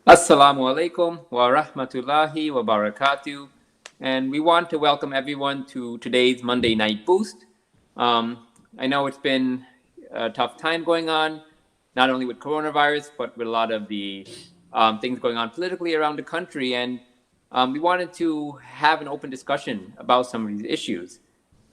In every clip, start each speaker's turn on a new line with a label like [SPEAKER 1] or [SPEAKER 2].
[SPEAKER 1] Assalamu alaikum wa rahmatullahi wa barakatuh. And we want to welcome everyone to today's Monday Night Boost. I know it's been a tough time going on, not only with coronavirus, but with a lot of the things going on politically around the country. And we wanted to have an open discussion about some of these issues.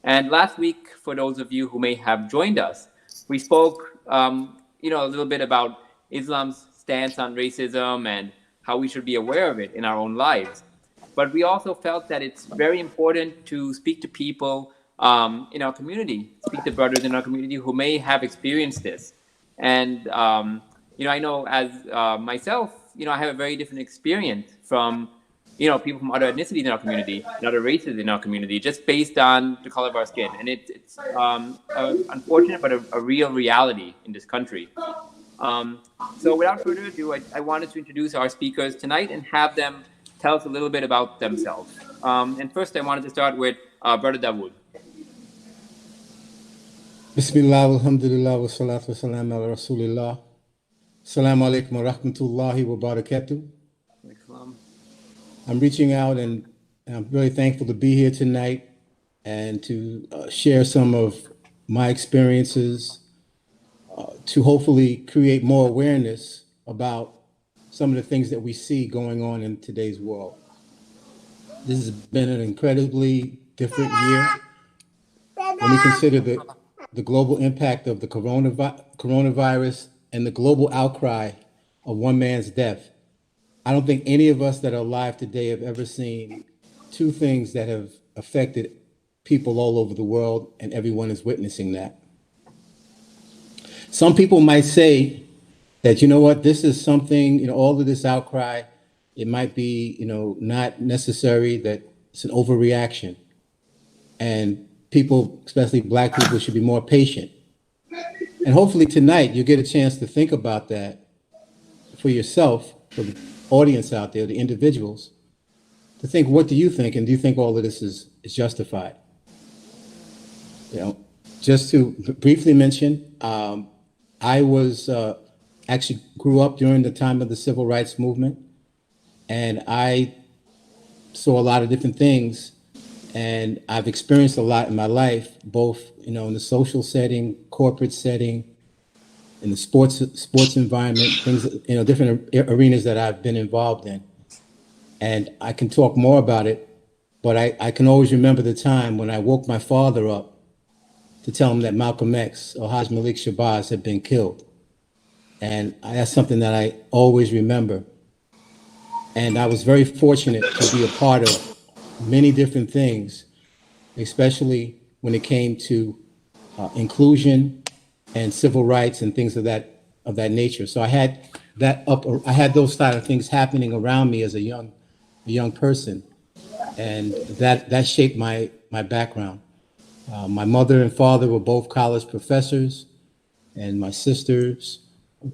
[SPEAKER 1] And last week, for those of you who may have joined us, we spoke, a little bit about Islam's stance on racism and how we should be aware of it in our own lives. But we also felt that it's very important to speak to people in our community, speak to brothers in our community who may have experienced this. And, I know as myself, I have a very different experience from people from other ethnicities in our community and other races in our community, just based on the color of our skin. And it's unfortunate, but a real reality in this country. So without further ado, I wanted to introduce our speakers tonight and have them tell us a little bit about themselves. And first, I wanted to start with Brother Dawood.
[SPEAKER 2] Bismillah, alhamdulillah, wa salatu wa salam ala rasulillah. Assalamu alaikum wa rahmatullahi wa barakatuh. I'm reaching out and I'm really thankful to be here tonight and to share some of my experiences to hopefully create more awareness about some of the things that we see going on in today's world. This has been an incredibly different year. When we consider the global impact of the coronavirus and the global outcry of one man's death, I don't think any of us that are alive today have ever seen two things that have affected people all over the world, and everyone is witnessing that. Some people might say that, this is something, all of this outcry, it might be, not necessary, that it's an overreaction. And people, especially Black people, should be more patient. And hopefully tonight you'll get a chance to think about that for yourself, for the audience out there, the individuals, to think, what do you think? And do you think all of this is justified? Just to briefly mention, I was actually grew up during the time of the civil rights movement, and I saw a lot of different things, and I've experienced a lot in my life, both in the social setting, corporate setting, in the sports environment, things, different arenas that I've been involved in. And I can talk more about it, but I can always remember the time when I woke my father up to tell him that Malcolm X or Haj Malik Shabazz had been killed. And that's something that I always remember. And I was very fortunate to be a part of many different things, especially when it came to inclusion and civil rights and things of that nature. So I had those style of things happening around me as a young person, and that shaped my background. My mother and father were both college professors, and my sisters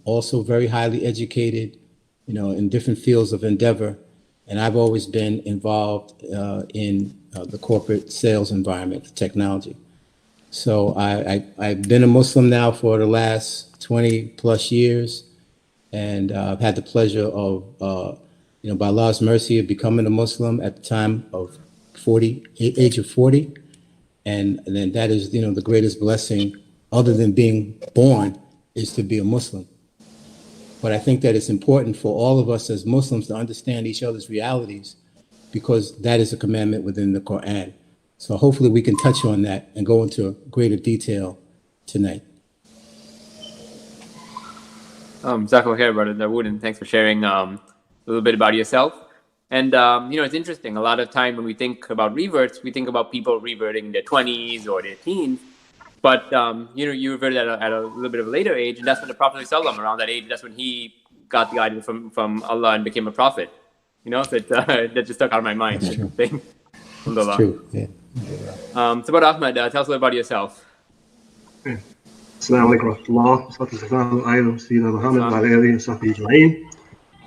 [SPEAKER 2] also very highly educated, in different fields of endeavor. And I've always been involved in the corporate sales environment, technology. So I've been a Muslim now for the last 20 plus years, and I've had the pleasure of, by Allah's mercy, of becoming a Muslim at the time of age of 40. And then that is, the greatest blessing other than being born is to be a Muslim. But I think that it's important for all of us as Muslims to understand each other's realities, because that is a commandment within the Quran. So hopefully we can touch on that and go into greater detail tonight.
[SPEAKER 1] Jazakallah khair, Brother Dawood, and thanks for sharing a little bit about yourself. And, it's interesting. A lot of time when we think about reverts, we think about people reverting in their 20s or their teens. But, you reverted at a little bit of a later age, and that's when the Prophet ﷺ, around that age, that's when he got the guidance from Allah and became a prophet. So that just stuck out of my mind.
[SPEAKER 2] That's true.
[SPEAKER 1] That's
[SPEAKER 2] true, yeah.
[SPEAKER 1] So, Brother Ahmed, tell us a little about yourself.
[SPEAKER 3] Assalamu alaikum wa rahmatullah.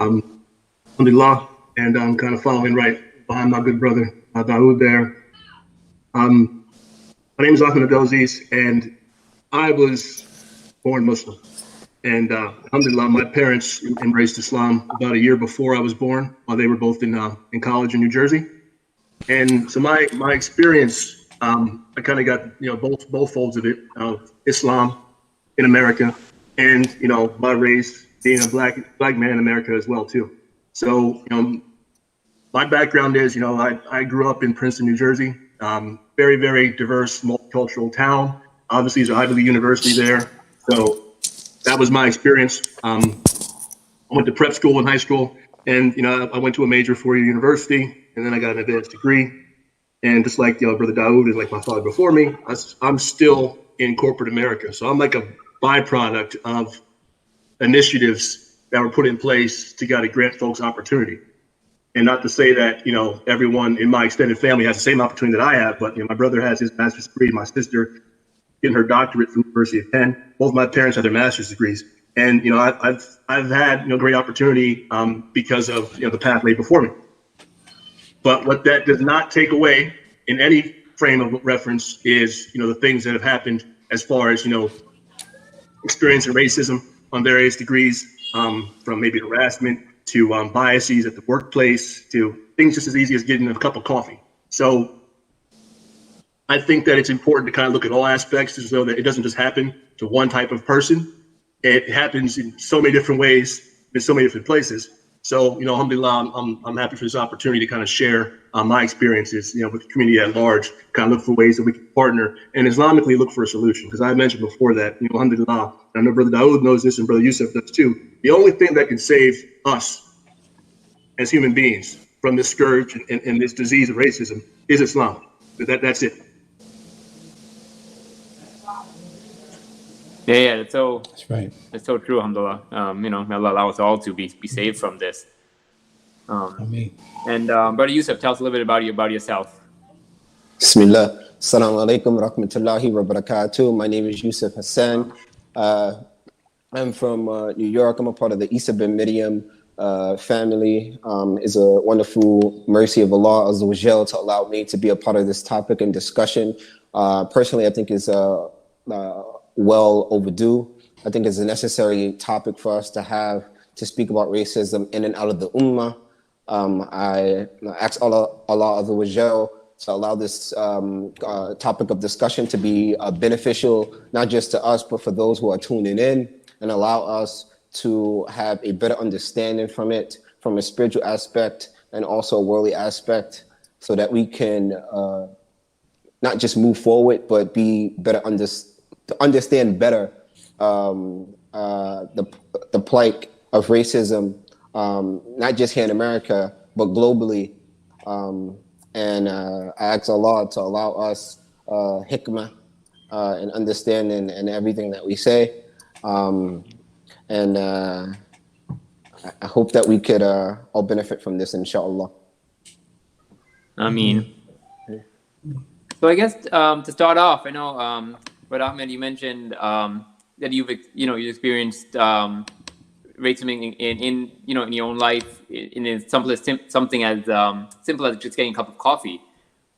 [SPEAKER 3] Alhamdulillah, and I'm kind of following right behind my good brother Dawood there. My name is Ahmed Abdelaziz, and I was born Muslim. And alhamdulillah, my parents embraced Islam about a year before I was born, while they were both in college in New Jersey. And so my experience, I kind of got both folds of it, of Islam in America, and my race being a black man in America as well too. So my background is I grew up in Princeton, New Jersey, very, very diverse, multicultural town. Obviously, there's an Ivy League university there, so that was my experience. I went to prep school in high school, and I went to a major 4-year university, and then I got an advanced degree. And just like Brother Dawood and like my father before me, I'm still in corporate America. So I'm like a byproduct of initiatives that were put in place to grant folks opportunity. And not to say that everyone in my extended family has the same opportunity that I have, but my brother has his master's degree, my sister getting her doctorate from the University of Penn. Both my parents have their master's degrees, and I've had great opportunity because of the path laid before me. But what that does not take away in any frame of reference is the things that have happened as far as experiencing racism on various degrees, from maybe harassment to biases at the workplace to things just as easy as getting a cup of coffee. So I think that it's important to kind of look at all aspects so that it doesn't just happen to one type of person. It happens in so many different ways, in so many different places. So, alhamdulillah, I'm happy for this opportunity to kind of share my experiences, with the community at large, kind of look for ways that we can partner and Islamically look for a solution. Because I mentioned before that, alhamdulillah, I know Brother Dawood knows this and Brother Yusuf does too. The only thing that can save us as human beings from this scourge and this disease of racism is Islam. That's it.
[SPEAKER 1] Yeah, that's
[SPEAKER 2] right.
[SPEAKER 1] That's so true, alhamdulillah. May Allah allow us all to be saved from this.
[SPEAKER 2] Ameen.
[SPEAKER 1] And Brother Yusuf, tell us a little bit about yourself.
[SPEAKER 4] Bismillah. Assalamu alaikum rahmatullahi wa barakatuh. My name is Yusuf Hassan. I'm from New York. I'm a part of the Eesa bin Maryam family. It's a wonderful mercy of Allah Azza wa Jal to allow me to be a part of this topic and discussion. Personally, I think it's well overdue. I think it's a necessary topic for us to have to speak about racism in and out of the ummah. I ask Allah Azza wa Jal to allow this topic of discussion to be beneficial, not just to us, but for those who are tuning in, and allow us to have a better understanding from it, from a spiritual aspect and also a worldly aspect, so that we can not just move forward, but be better to understand better the plight of racism, not just here in America, but globally. And I ask Allah to allow us hikmah and understanding and everything that we say. And I hope that we could all benefit from this, inshallah.
[SPEAKER 1] Ameen. So I guess to start off, I know, but Ahmed, you mentioned that you experienced racism in your own life in something as simple as just getting a cup of coffee.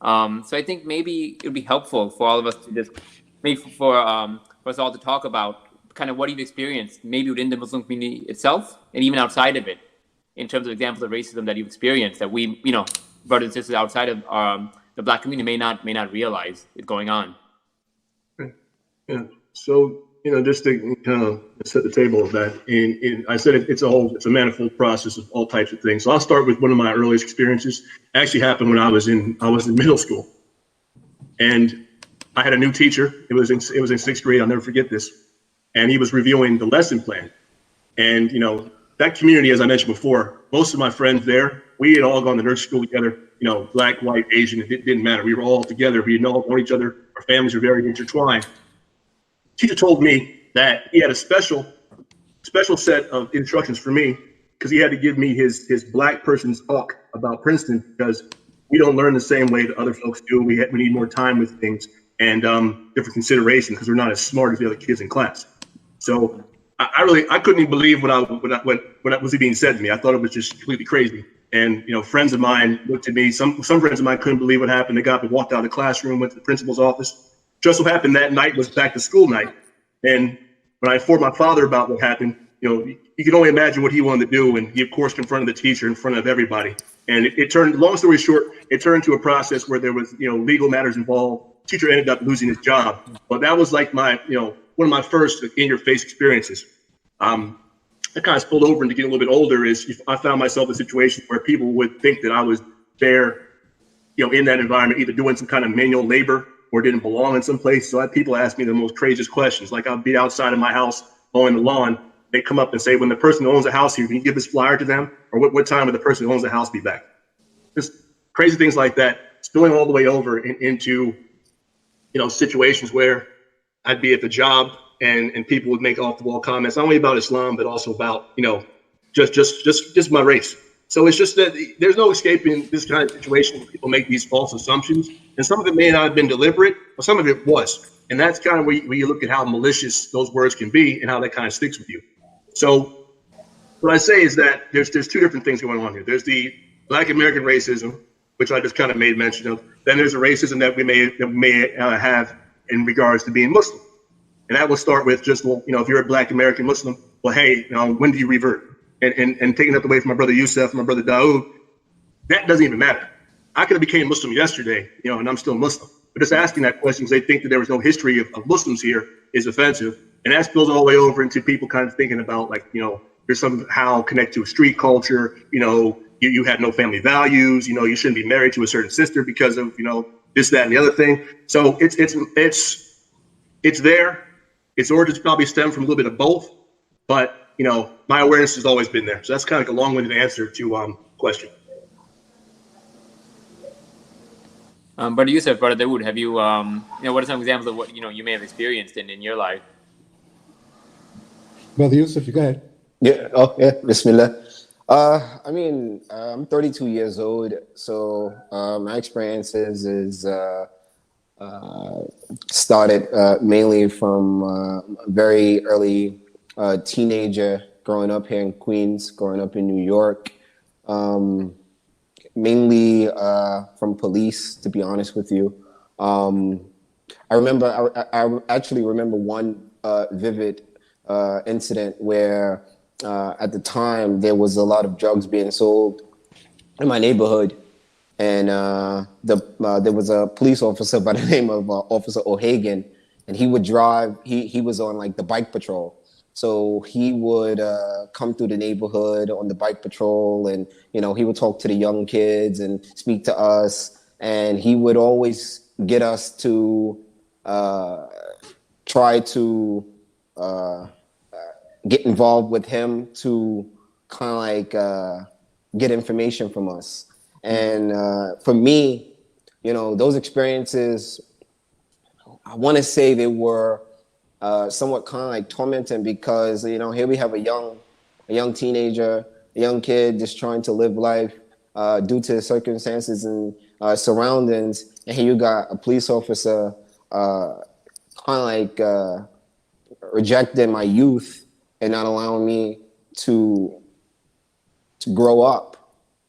[SPEAKER 1] So I think maybe it would be helpful for all of us to just for us all to talk about kind of what you've experienced, maybe within the Muslim community itself and even outside of it, in terms of examples of racism that you've experienced that we, brothers and sisters outside of the Black community may not realize is going on.
[SPEAKER 3] Yeah. So, just to kind of set the table of that, and I said it's a manifold process of all types of things. So I'll start with one of my earliest experiences. It actually happened when I was in middle school, and I had a new teacher. It was in 6th grade. I'll never forget this. And he was reviewing the lesson plan. And that community, as I mentioned before, most of my friends there, we had all gone to nursery school together. Black, white, Asian, it didn't matter. We were all together. We had all known each other. Our families were very intertwined. Teacher told me that he had a special set of instructions for me because he had to give me his Black person's talk about Princeton, because we don't learn the same way that other folks do. We need more time with things and different considerations because we're not as smart as the other kids in class. So I couldn't even believe what was being said to me. I thought it was just completely crazy. And friends of mine looked at me. Some friends of mine couldn't believe what happened. They got up and walked out of the classroom, went to the principal's office. Just so happened that night was back to school night, and when I informed my father about what happened, you can only imagine what he wanted to do. And he, of course, confronted the teacher in front of everybody. And it turned, long story short, it turned to a process where there was, legal matters involved. Teacher ended up losing his job. But that was like my, one of my first in-your-face experiences. I kind of spilled over into getting a little bit older is I found myself in situations where people would think that I was there, in that environment, either doing some kind of manual labor or didn't belong in some place. So I had people ask me the most craziest questions. Like I'll be outside of my house mowing the lawn. They come up and say, when the person who owns the house here, can you give this flyer to them? Or what time would the person who owns the house be back? Just crazy things like that, spilling all the way over into, situations where I'd be at the job and people would make off the wall comments, not only about Islam, but also about, just my race. So it's just that there's no escaping this kind of situation where people make these false assumptions. And some of it may not have been deliberate, but some of it was. And that's kind of where you look at how malicious those words can be and how that kind of sticks with you. So what I say is that there's two different things going on here. There's the Black American racism, which I just kind of made mention of. Then there's the racism that we may have in regards to being Muslim. And that will start with just, if you're a Black American Muslim, well, hey, when do you revert? And taking that away from my brother Yusuf, my brother Daoud, that doesn't even matter. I could have became Muslim yesterday, and I'm still Muslim. But just asking that question because they think that there was no history of Muslims here is offensive. And that spills all the way over into people kind of thinking about you're somehow connected to a street culture, you had no family values, you shouldn't be married to a certain sister because of, this, that, and the other thing. So it's there. Its origins probably stem from a little bit of both, but my awareness has always been there. So that's kind of like a long-winded answer to question.
[SPEAKER 1] Brother Yusuf, Brother Dawood, have you, what are some examples of what, you may have experienced in your life?
[SPEAKER 2] Brother Yusuf, you go ahead.
[SPEAKER 4] Yeah. Oh, yeah. Bismillah. I'm 32 years old. So my experiences is started mainly from a very early teenager growing up here in Queens, growing up in New York. Mainly from police, to be honest with you. I actually remember one vivid incident where at the time there was a lot of drugs being sold in my neighborhood, and there was a police officer by the name of Officer O'Hagan, and he would drive. He was on like the bike patrol. So he would come through the neighborhood on the bike patrol, and he would talk to the young kids and speak to us, and he would always get us to try to get involved with him to kind of like get information from us. And for me, those experiences, I want to say they were somewhat kind of like tormenting because here we have a young teenager, a young kid just trying to live life due to circumstances and surroundings, and here you got a police officer kind of like rejecting my youth and not allowing me to grow up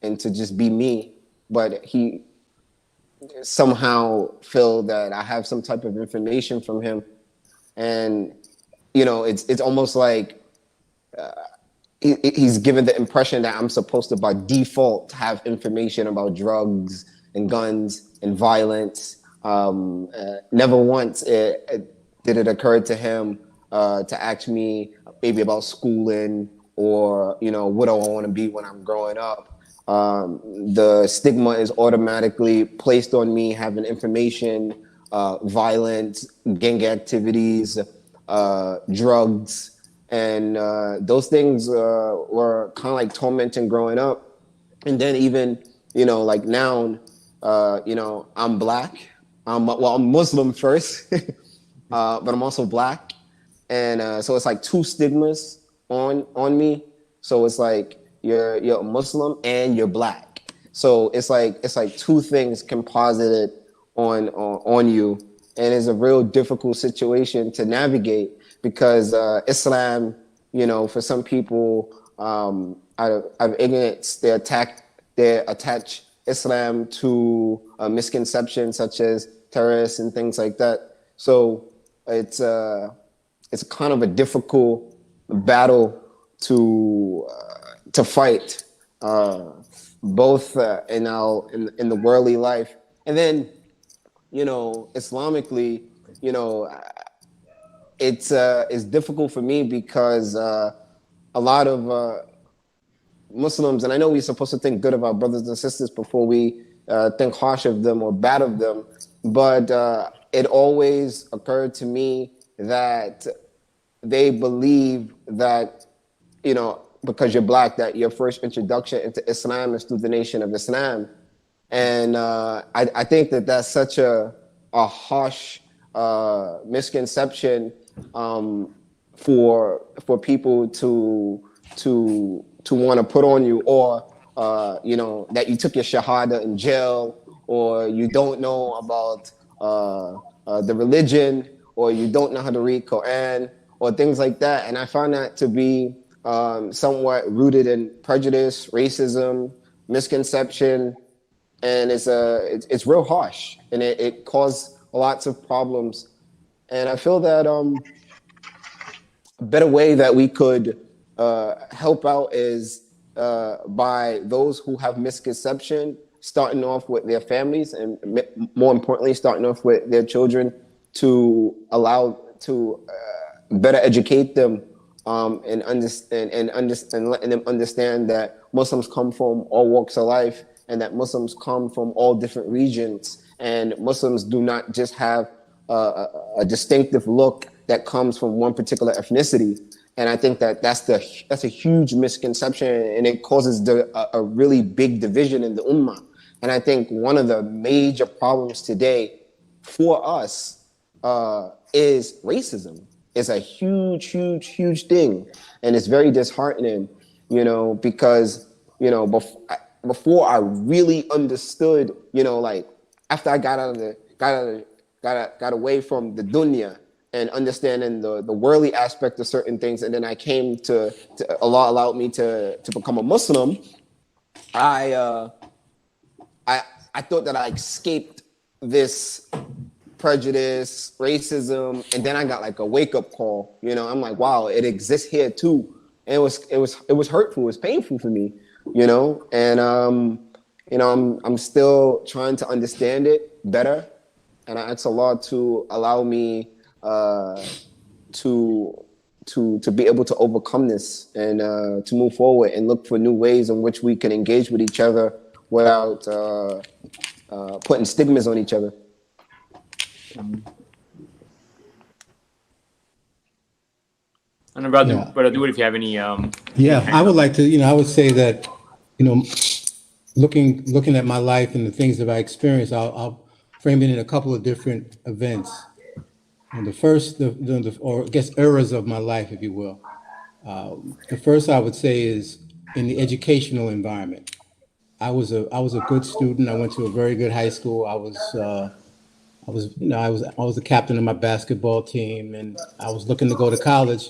[SPEAKER 4] and to just be me, but he somehow feel that I have some type of information from him. And, it's almost like he's given the impression that I'm supposed to, by default, have information about drugs and guns and violence. Never once did it occur to him to ask me maybe about schooling or, what do I want to be when I'm growing up. The stigma is automatically placed on me having information, violence, gang activities, drugs, and those things were kind of like tormenting growing up. And then even, like now, I'm black. I'm Muslim first, but I'm also black. And so it's like two stigmas on me. So it's like you're a Muslim and you're black. So it's like two things composited on you, and it's a real difficult situation to navigate because Islam, for some people, out of ignorance, they attach Islam to misconceptions such as terrorists and things like that. So it's it's kind of a difficult battle to fight, both in the worldly life, and then Islamically, it's difficult for me because a lot of Muslims, and I know we're supposed to think good of our brothers and sisters before we think harsh of them or bad of them, but it always occurred to me that they believe that, because you're black, that your first introduction into Islam is through the Nation of Islam. And I think that that's such a harsh misconception for people to want to put on you, or that you took your shahada in jail, or you don't know about the religion, or you don't know how to read Quran, or things like that. And I find that to be somewhat rooted in prejudice, racism, misconception, and it's real harsh, and it caused lots of problems. And I feel that a better way that we could help out is by those who have misconception, starting off with their families, and more importantly, starting off with their children, to better educate them, and letting them understand that Muslims come from all walks of life, and that Muslims come from all different regions, and Muslims do not just have a distinctive look that comes from one particular ethnicity. And I think that that's a huge misconception, and it causes a really big division in the ummah. And I think one of the major problems today for us is racism. It's a huge, huge, huge thing, and it's very disheartening, because before I really understood, like after I got away from the dunya and understanding the worldly aspect of certain things, and then I came to Allah allowed me to become a Muslim. I thought that I escaped this prejudice, racism, and then I got like a wake up call. I'm like, wow, it exists here too. And it was hurtful, it was painful for me, and I'm still trying to understand it better, and I ask Allah to allow me to be able to overcome this, and to move forward and look for new ways in which we can engage with each other without putting stigmas on each other.
[SPEAKER 1] And brother Dude, if you have any
[SPEAKER 2] I would like to, I would say that, looking at my life and the things that I experienced, I'll frame it in a couple of different events. And the first, or I guess eras of my life, if you will. The first I would say is in the educational environment. I was a good student. I went to a very good high school. I was the captain of my basketball team, and I was looking to go to college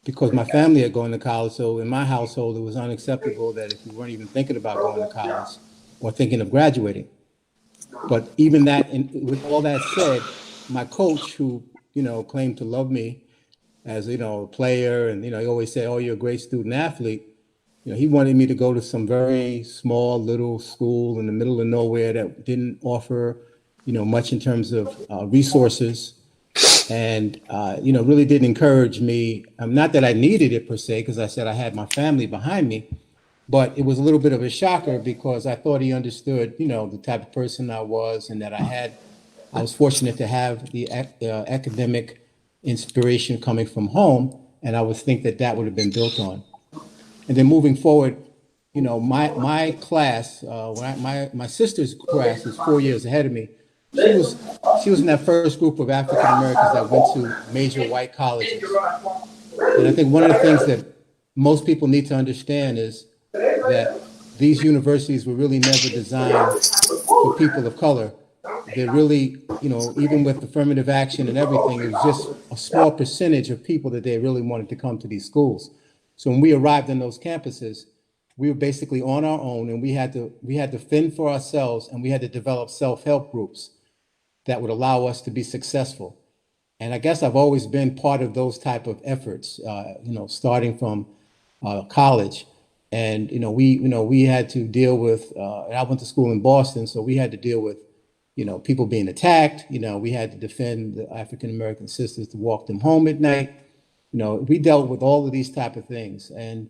[SPEAKER 2] because my family had gone to college. So in my household, it was unacceptable that if you weren't even thinking about going to college or thinking of graduating. But even that, with all that said, my coach, who claimed to love me as a player, and he always said, "Oh, you're a great student athlete." He wanted me to go to some very small little school in the middle of nowhere that didn't offer much in terms of resources, and really didn't encourage me. Not that I needed it per se, because I said I had my family behind me, but it was a little bit of a shocker because I thought he understood, the type of person I was, and that I was fortunate to have the academic inspiration coming from home, and I would think that would have been built on. And then moving forward, my class, my sister's class is 4 years ahead of me. She was in that first group of African Americans that went to major white colleges. And I think one of the things that most people need to understand is that these universities were really never designed for people of color. They're really, even with affirmative action and everything, it was just a small percentage of people that they really wanted to come to these schools. So when we arrived on those campuses, we were basically on our own, and we had to fend for ourselves, and we had to develop self-help groups that would allow us to be successful. And I guess I've always been part of those type of efforts, starting from college. And, we had to deal with, and I went to school in Boston, so we had to deal with, people being attacked. We had to defend the African-American sisters to walk them home at night. We dealt with all of these type of things. And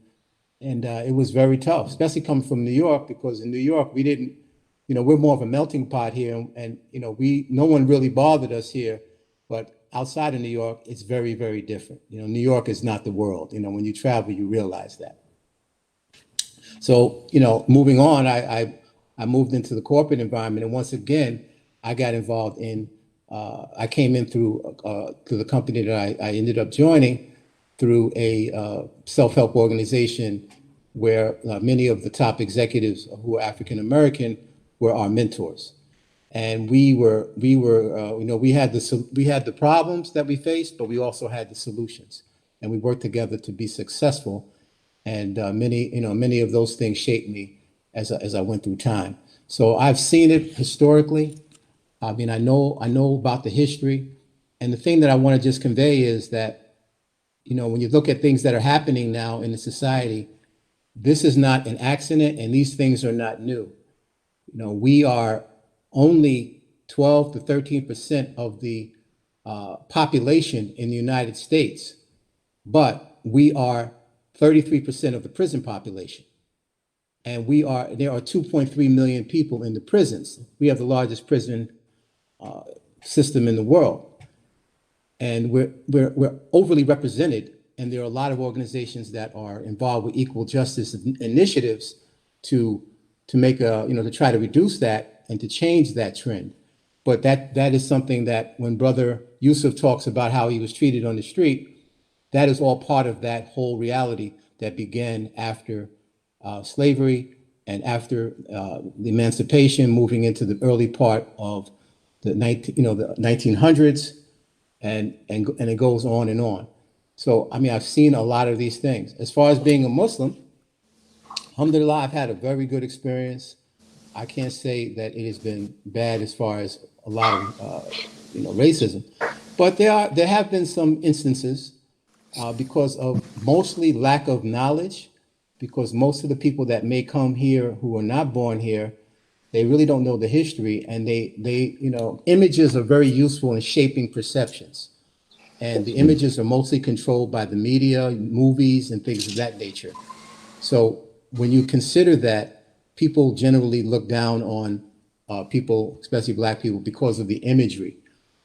[SPEAKER 2] it was very tough, especially coming from New York, because in New York, we didn't, we're more of a melting pot here. And no one really bothered us here. But outside of New York, it's very, very different. New York is not the world. When you travel, you realize that. So, moving on, I moved into the corporate environment. And once again, I got involved in, I came in through the company that I ended up joining through a self-help organization where many of the top executives who are African American were our mentors. And we had the problems that we faced, but we also had the solutions, and we worked together to be successful. And many of those things shaped me as I went through time. So I've seen it historically. I mean, I know about the history, and the thing that I want to just convey is that, when you look at things that are happening now in the society, this is not an accident, and these things are not new. We are only 12 to 13% of the population in the United States, but we are 33% of the prison population. And there are 2.3 million people in the prisons. We have the largest prison system in the world. And we're overly represented, and there are a lot of organizations that are involved with equal justice initiatives to make to try to reduce that and to change that trend. But that is something that when Brother Yusuf talks about how he was treated on the street, that is all part of that whole reality that began after slavery and after the emancipation, moving into the early part of the 1900s. And it goes on and on. So, I mean, I've seen a lot of these things. As far as being a Muslim, alhamdulillah, I've had a very good experience. I can't say that it has been bad as far as a lot of, racism. But there have been some instances because of mostly lack of knowledge, because most of the people that may come here who are not born here, they really don't know the history, and images are very useful in shaping perceptions. And the images are mostly controlled by the media, movies, and things of that nature. So when you consider that, people generally look down on people, especially Black people, because of the imagery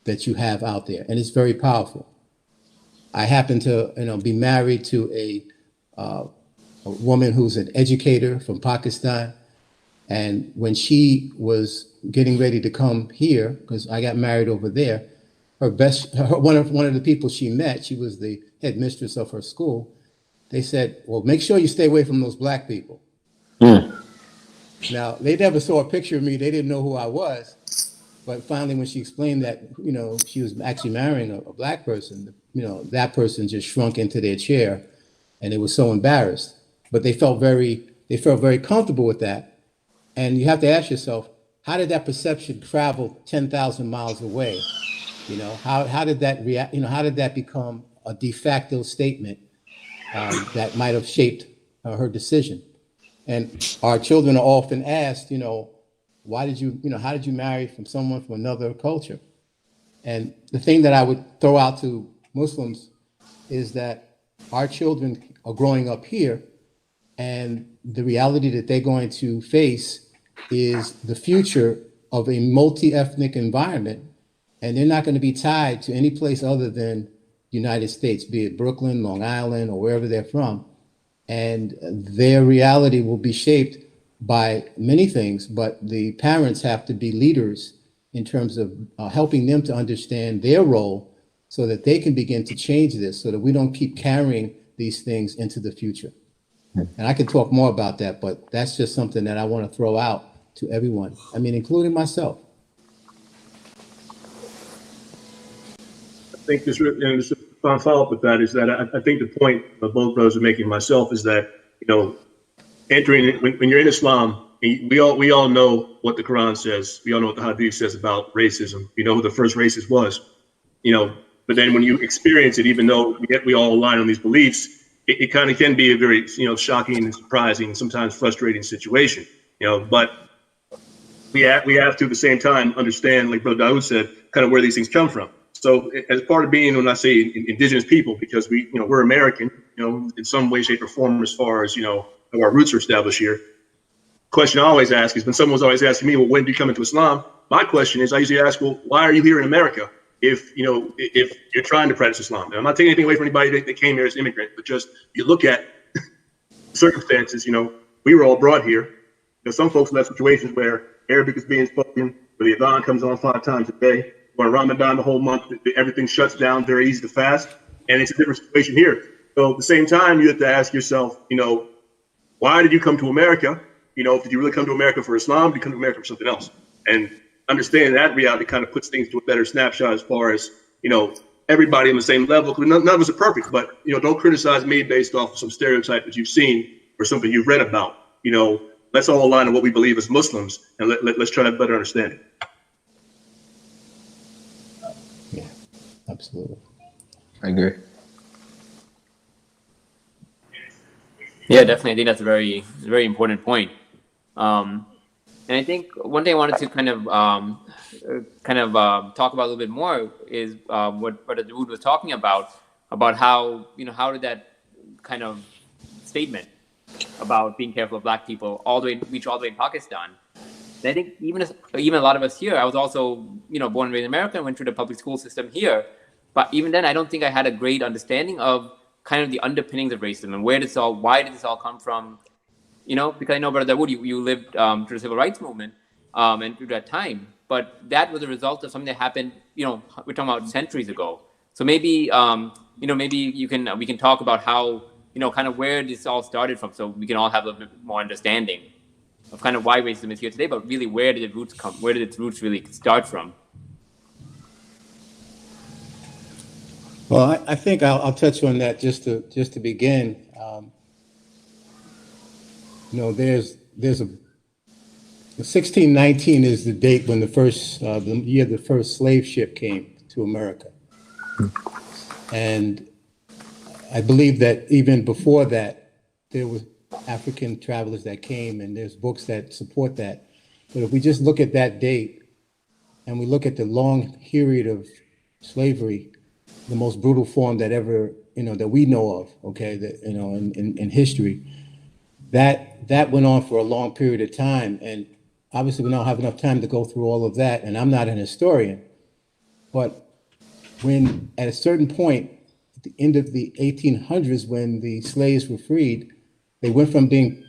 [SPEAKER 2] that you have out there, and it's very powerful. I happen to, be married to a woman who's an educator from Pakistan. And when she was getting ready to come here, because I got married over there, one of the people she met, she was the headmistress of her school. They said, "Well, make sure you stay away from those Black people." Now, they never saw a picture of me. They didn't know who I was. But finally, when she explained that, she was actually marrying a Black person, that person just shrunk into their chair, and they were so embarrassed. But they felt very comfortable with that. And you have to ask yourself, how did that perception travel 10,000 miles away? How did that react? How did that become a de facto statement that might have shaped her decision? And our children are often asked, how did you marry from someone from another culture? And the thing that I would throw out to Muslims is that our children are growing up here, and the reality that they're going to face is the future of a multi-ethnic environment, and they're not going to be tied to any place other than United States, be it Brooklyn, Long Island, or wherever they're from. And their reality will be shaped by many things, but the parents have to be leaders in terms of helping them to understand their role so that they can begin to change this, so that we don't keep carrying these things into the future. And I can talk more about that, but that's just something that I want to throw out to everyone. I mean, including myself.
[SPEAKER 3] I think just a follow up with that is that I think the point that both brothers are making, myself, is that, entering when you're in Islam, we all know what the Quran says. We all know what the Hadith says about racism. We know who the first racist was. But then when you experience it, even though we all align on these beliefs, it kind of can be a very, shocking and surprising, sometimes frustrating situation, but we have to at the same time understand, like Brother Dawood said, kind of where these things come from. So as part of being, when I say indigenous people, because we're American, in some way, shape, or form, as far as, how our roots are established here. Question I always ask is, when someone's always asking me, well, when do you come into Islam? My question is, I usually ask, well, why are you here in America if you're trying to practice Islam? Now, I'm not taking anything away from anybody that came here as an immigrant, but just you look at circumstances, we were all brought here. Some folks have situations where Arabic is being spoken, where the Adhan comes on 5 times a day, or in Ramadan the whole month, everything shuts down, very easy to fast, and it's a different situation here. So at the same time, you have to ask yourself, why did you come to America? Did you really come to America for Islam? Did you come to America for something else? And understanding that reality kind of puts things to a better snapshot as far as, everybody on the same level. Because none of us are perfect, but, don't criticize me based off of some stereotype that you've seen or something you've read about. Let's all align on what we believe as Muslims, and let's try to better understand it.
[SPEAKER 2] Yeah, absolutely.
[SPEAKER 4] I agree.
[SPEAKER 1] Yeah, definitely. I think that's a very, very important point. And I think one thing I wanted to kind of talk about a little bit more is what Brother Dawood was talking about how, how did that kind of statement about being careful of Black people reach all the way in Pakistan. And I think even a lot of us here, I was also, born and raised in America and went through the public school system here. But even then, I don't think I had a great understanding of kind of the underpinnings of racism and why did this all come from, because I know, Brother Dawood, you lived through the civil rights movement and through that time. But that was a result of something that happened, we're talking about centuries ago. So maybe, maybe we can talk about how, kind of where this all started from, so we can all have a little bit more understanding of kind of why racism is here today, but really where did its roots really start from?
[SPEAKER 2] Well, I think I'll touch on that just to begin. There's 1619 is the date when the year the first slave ship came to America, and I believe that even before that, there were African travelers that came, and there's books that support that. But if we just look at that date, and we look at the long period of slavery, the most brutal form that ever, that we know of, okay, that, in history, that went on for a long period of time. And obviously we don't have enough time to go through all of that, and I'm not an historian, but when at a certain point, at the end of the 1800s, when the slaves were freed, we went from being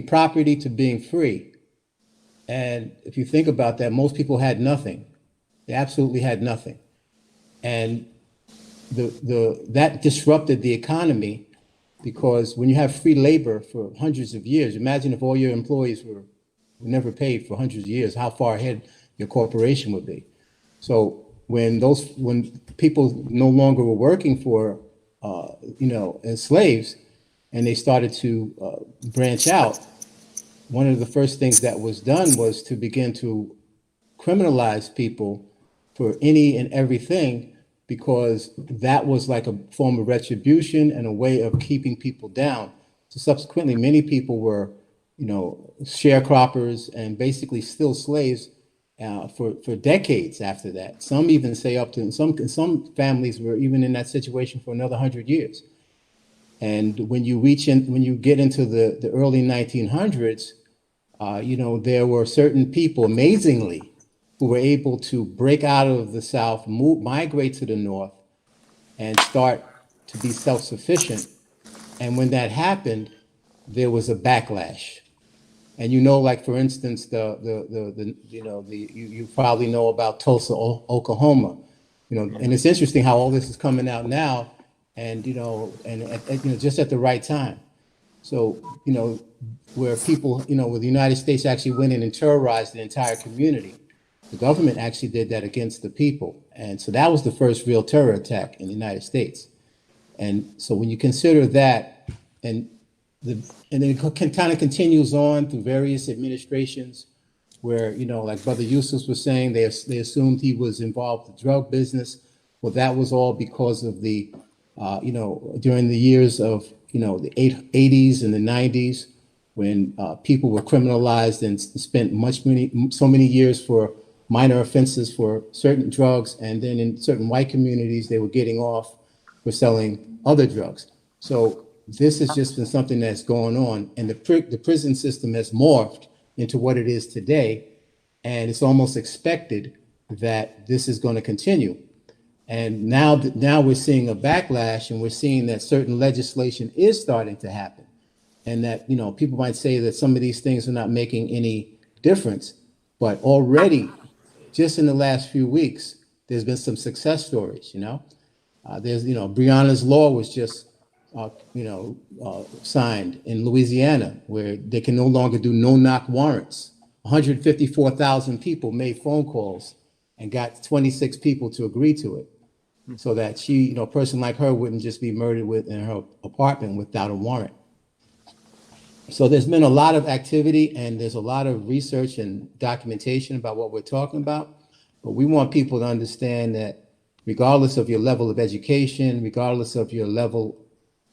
[SPEAKER 2] property to being free. And if you think about that, most people had nothing. They absolutely had nothing. And that disrupted the economy, because when you have free labor for hundreds of years, imagine if all your employees were never paid for hundreds of years, how far ahead your corporation would be. So when people no longer were working for, as slaves, and they started to branch out, one of the first things that was done was to begin to criminalize people for any and everything, because that was like a form of retribution and a way of keeping people down. So subsequently, many people were, sharecroppers and basically still slaves for decades after that. Some even say up to, some families were even in that situation for another 100 years. And when you get into the early 1900s, there were certain people, amazingly, who were able to break out of the South, migrate to the North, and start to be self-sufficient. And when that happened, there was a backlash. And like, for instance, you probably know about Tulsa, Oklahoma, and it's interesting how all this is coming out now, and just at the right time. So where people, where the United States actually went in and terrorized the entire community. The government actually did that against the people. And so that was the first real terror attack in the United States. And so when you consider that, and then it kind of continues on through various administrations where, like Brother Yusuf was saying, they assumed he was involved with the drug business. Well, that was all because of the, during the years of, the 80s and the 90s, when people were criminalized and spent so many years for minor offenses for certain drugs, and then in certain white communities, they were getting off for selling other drugs. So this has just been something that's going on, and the prison system has morphed into what it is today, and it's almost expected that this is going to continue. And now we're seeing a backlash, and we're seeing that certain legislation is starting to happen, and that people might say that some of these things are not making any difference, but already, just in the last few weeks, there's been some success stories. There's Breonna's law was just signed in Louisiana, where they can no longer do no-knock warrants. 154,000 people made phone calls and got 26 people to agree to it, so that a person like her wouldn't just be murdered in her apartment without a warrant. So there's been a lot of activity, and there's a lot of research and documentation about what we're talking about. But we want people to understand that regardless of your level of education, regardless of your level,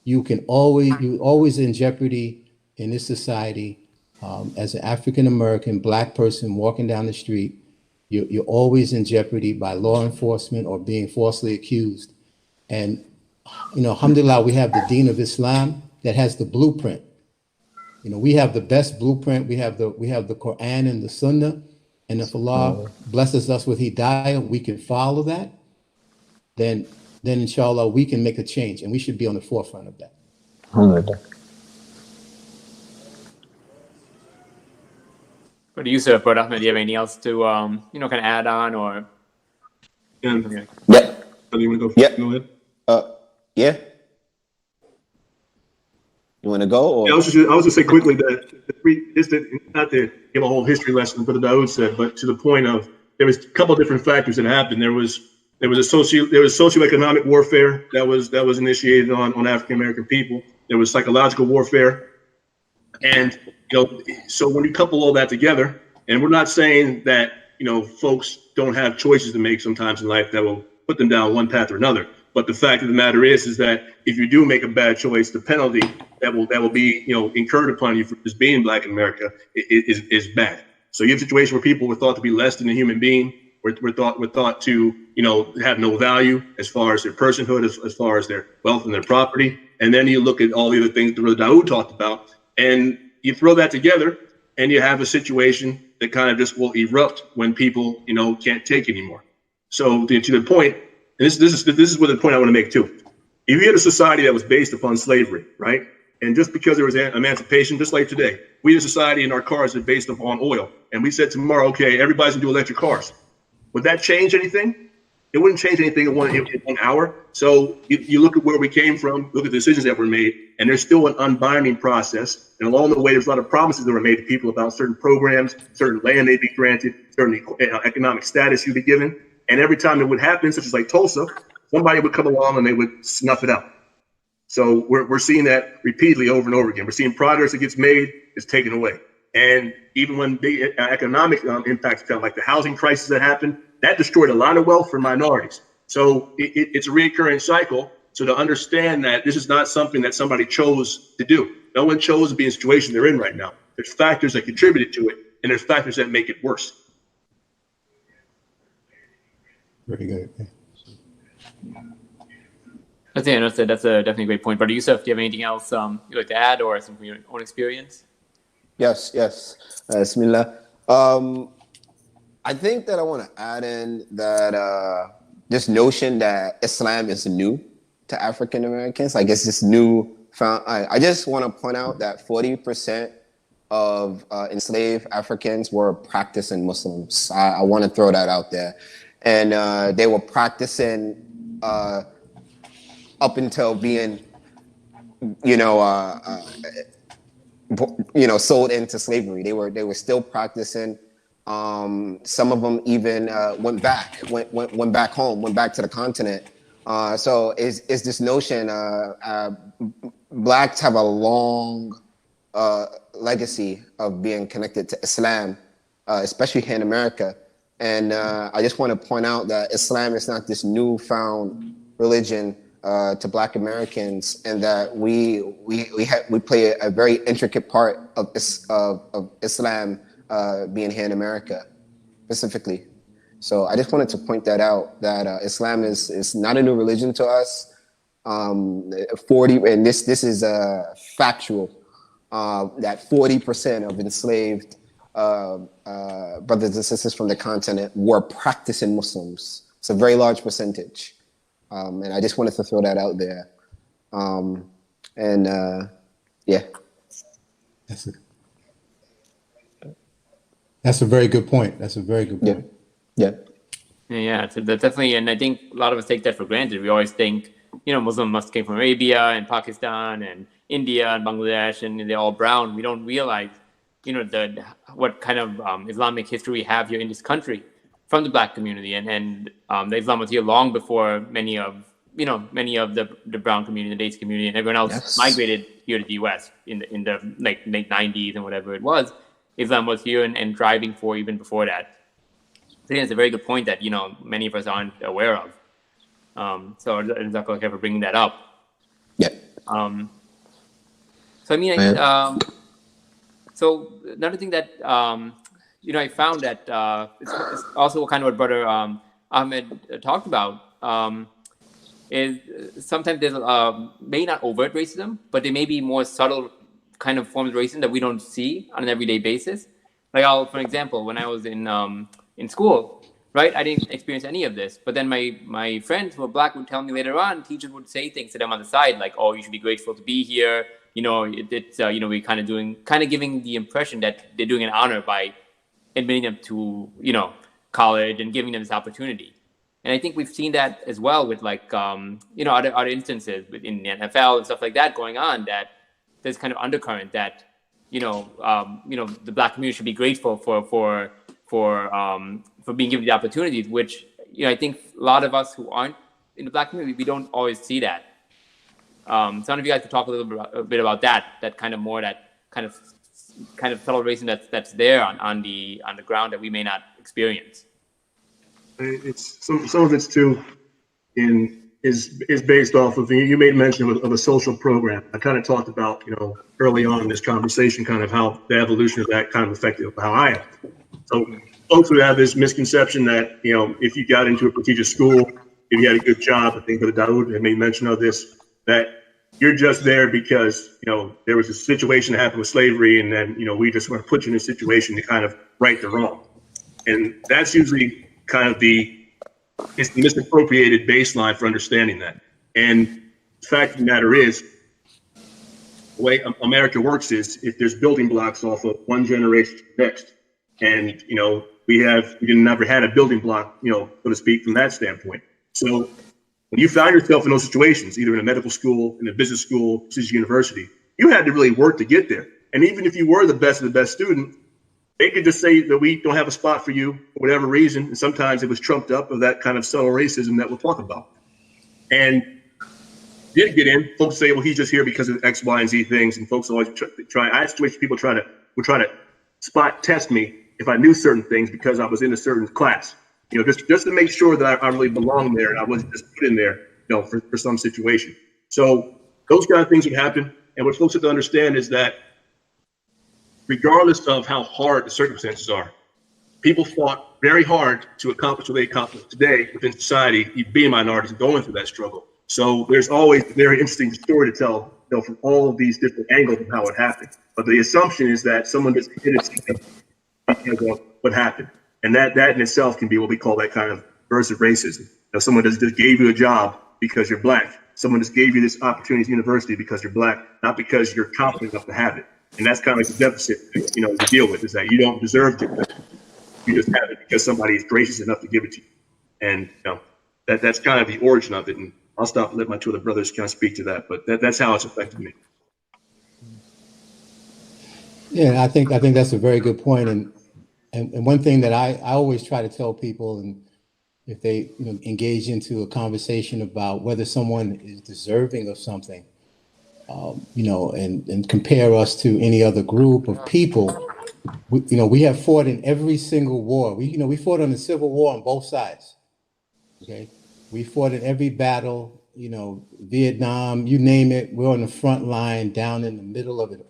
[SPEAKER 2] you're always in jeopardy in this society. As an African American Black person walking down the street, you're always in jeopardy by law enforcement or being falsely accused. And alhamdulillah, we have the Deen of Islam that has the blueprint. We have the best blueprint. We have the Quran and the Sunnah, and if Allah blesses us with Hidayah, we can follow that. Then inshallah we can make a change, and we should be on the forefront of that.
[SPEAKER 1] But Yusuf, Brother Ahmed, do you have anything else to kind of add on, or?
[SPEAKER 3] Yeah.
[SPEAKER 4] Yeah.
[SPEAKER 3] You want to go?
[SPEAKER 4] Yeah.
[SPEAKER 3] Go ahead.
[SPEAKER 4] Yeah. You want to go? Or?
[SPEAKER 3] Yeah, I was just say quickly that not to give a whole history lesson, but Dawood said, but to the point of there was a couple of different factors that happened. There was socioeconomic warfare that was initiated on African American people. There was psychological warfare, and so when you couple all that together, and we're not saying that folks don't have choices to make sometimes in life that will put them down one path or another. But the fact of the matter is that if you do make a bad choice, the penalty that will be incurred upon you for just being Black in America is bad. So you have a situation where people were thought to be less than a human being. We're thought to have no value as far as their personhood, as far as their wealth and their property. And then you look at all the other things that Brother Dawood talked about, and you throw that together, and you have a situation that kind of just will erupt when people can't take anymore. So to the point. And this is what the point I want to make too. If you had a society that was based upon slavery, right? And just because there was emancipation, just like today, we had a society in our cars that are based upon oil. And we said tomorrow, okay, everybody's gonna do electric cars. Would that change anything? It wouldn't change anything in one hour. So you look at where we came from, look at the decisions that were made, and there's still an unbinding process. And along the way, there's a lot of promises that were made to people about certain programs, certain land they'd be granted, certain economic status you'd be given. And every time it would happen, such as like Tulsa, somebody would come along and they would snuff it out. So we're seeing that repeatedly over and over again. We're seeing progress that gets made is taken away. And even when big economic impacts come, like the housing crisis that happened, that destroyed a lot of wealth for minorities. So it's a recurring cycle. So to understand that this is not something that somebody chose to do. No one chose to be in the situation they're in right now. There's factors that contributed to it, and there's factors that make it worse.
[SPEAKER 2] Very good.
[SPEAKER 1] That's a definitely a great point. Brother Yusuf, do you have anything else you'd like to add, or something from your own experience?
[SPEAKER 4] Yes. Bismillah. I think that I want to add in that this notion that Islam is new to African Americans, I guess this new found. I just want to point out that 40% of enslaved Africans were practicing Muslims. I want to throw that out there. And they were practicing up until being, sold into slavery. They were still practicing. Some of them even went back home, went back to the continent. So is this notion? Blacks have a long legacy of being connected to Islam, especially here in America. And I just want to point out that Islam is not this newfound religion to Black Americans, and that we play a very intricate part of Islam being here in America, specifically. So I just wanted to point that out, that Islam is not a new religion to us. 40, and this is factual, that 40% of enslaved brothers and sisters from the continent were practicing Muslims. It's a very large percentage. And I just wanted to throw that out there. Yeah.
[SPEAKER 2] That's a very good point. That's a very good point.
[SPEAKER 4] Yeah.
[SPEAKER 1] Yeah, so that's definitely, and I think a lot of us take that for granted. We always think, Muslim must came from Arabia and Pakistan and India and Bangladesh, and they're all brown. We don't realize, what kind of Islamic history we have here in this country from the Black community, and the Islam was here long before many of the brown community, the Dates community, and everyone else migrated here to the U.S. in the late 90s and whatever it was. Islam was here and driving for even before that. I think it's a very good point that many of us aren't aware of. So Jazakallah for bringing that up.
[SPEAKER 4] Yeah.
[SPEAKER 1] So I mean, so another thing that I found that it's also kind of what Brother Ahmed talked about is sometimes there's maybe not overt racism, but there may be more subtle kind of forms of racism that we don't see on an everyday basis. Like, for example, when I was in school, right, I didn't experience any of this. But then my friends who were Black would tell me later on, teachers would say things to them on the side, like, "Oh, you should be grateful to be here. We're kind of giving the impression that they're doing an honor by admitting them to, college and giving them this opportunity." And I think we've seen that as well with other instances in the NFL and stuff like that going on, that there's kind of undercurrent that, the Black community should be grateful for being given the opportunities, which, I think a lot of us who aren't in the Black community, we don't always see that. Some of you guys could talk a bit about that kind of more, that kind of subtle racism that's there on the ground that we may not experience.
[SPEAKER 3] It's some of it's too is based off of, you made mention of a social program. I kind of talked about, early on in this conversation, kind of how the evolution of that kind of affected how I am. So folks would have this misconception that, if you got into a prestigious school, if you had a good job, I think Brother Dawood had made mention of this, that you're just there because, there was a situation that happened with slavery, and then, we just want to put you in a situation to kind of right the wrong. And that's usually kind of it's the misappropriated baseline for understanding that. And the fact of the matter is, the way America works is, if there's building blocks off of one generation to the next, and we never had a building block, so to speak, from that standpoint. So when you found yourself in those situations, either in a medical school, in a business school, prestigious university, you had to really work to get there. And even if you were the best of the best student, they could just say that we don't have a spot for you for whatever reason. And sometimes it was trumped up of that kind of subtle racism that we'll talk about. And did get in, folks say, well, he's just here because of X, Y, and Z things. And folks always try. I switch. People would try to spot test me if I knew certain things because I was in a certain class. Just to make sure that I really belonged there and I wasn't just put in there, for some situation. So those kind of things would happen. And what folks have to understand is that regardless of how hard the circumstances are, people fought very hard to accomplish what they accomplished today within society, being minorities and going through that struggle. So there's always a very interesting story to tell, from all of these different angles of how it happened. But the assumption is that someone just did it because of what happened. And that in itself can be what we call that kind of versus racism. Someone just gave you a job because you're Black. Someone just gave you this opportunity at university because you're Black, not because you're competent enough to have it. And that's kind of like the deficit, to deal with, is that you don't deserve to. You just have it because somebody is gracious enough to give it to you. And that's kind of the origin of it. And I'll stop and let my two other brothers kind of speak to that. But that's how it's affected me.
[SPEAKER 2] Yeah, I think that's a very good point. And one thing that I always try to tell people, and if they engage into a conversation about whether someone is deserving of something, and compare us to any other group of people, we have fought in every single war. We fought on the Civil War on both sides. Okay, we fought in every battle. Vietnam, you name it. We're on the front line, down in the middle of it.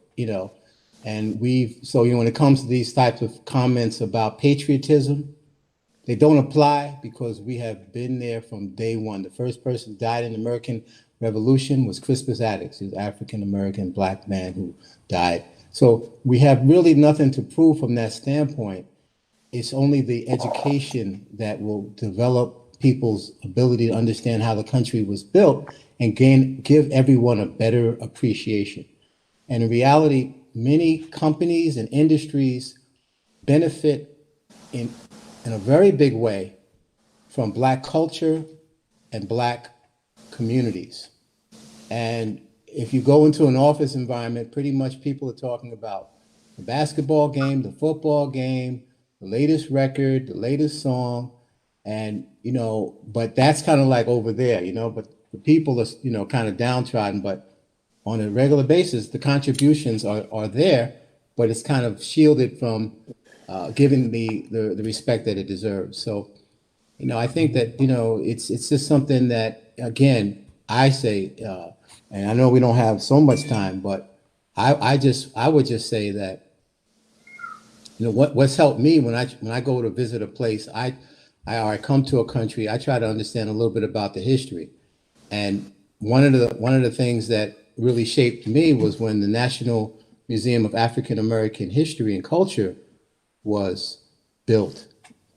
[SPEAKER 2] And when it comes to these types of comments about patriotism, they don't apply because we have been there from day one. The first person who died in the American Revolution was Crispus Attucks, an African-American black man who died. So we have really nothing to prove from that standpoint. It's only the education that will develop people's ability to understand how the country was built and give everyone a better appreciation. And in reality, many companies and industries benefit in a very big way from Black culture and Black communities. And if you go into an office environment, pretty much people are talking about the basketball game, the football game, the latest record, the latest song, and but that's kind of like over there, but the people are kind of downtrodden, but on a regular basis, the contributions are there, but it's kind of shielded from giving the respect that it deserves. So, I think that, it's just something that, again, I say, and I know we don't have so much time, but I would just say that, what's helped me when I go to visit a place, I come to a country, I try to understand a little bit about the history. And one of the things that really shaped me was when the National Museum of African American History and Culture was built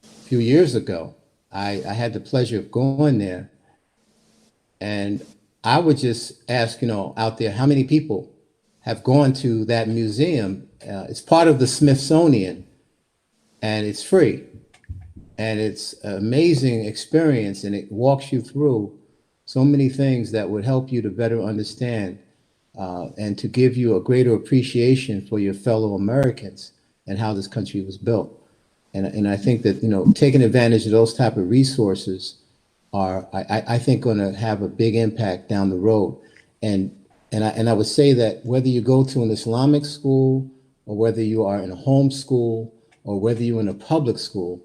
[SPEAKER 2] a few years ago. I had the pleasure of going there, and I would just ask, out there, how many people have gone to that museum? It's part of the Smithsonian, and it's free, and it's an amazing experience, and it walks you through so many things that would help you to better understand and to give you a greater appreciation for your fellow Americans and how this country was built. And I think that, taking advantage of those type of resources are, I think, going to have a big impact down the road. And I would say that whether you go to an Islamic school or whether you are in a home school or whether you're in a public school,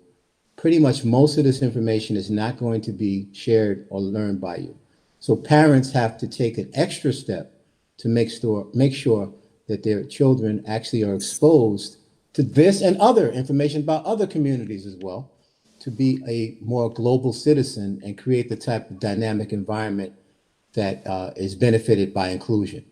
[SPEAKER 2] pretty much most of this information is not going to be shared or learned by you. So parents have to take an extra step to make sure that their children actually are exposed to this and other information about other communities as well, to be a more global citizen and create the type of dynamic environment that is benefited by inclusion.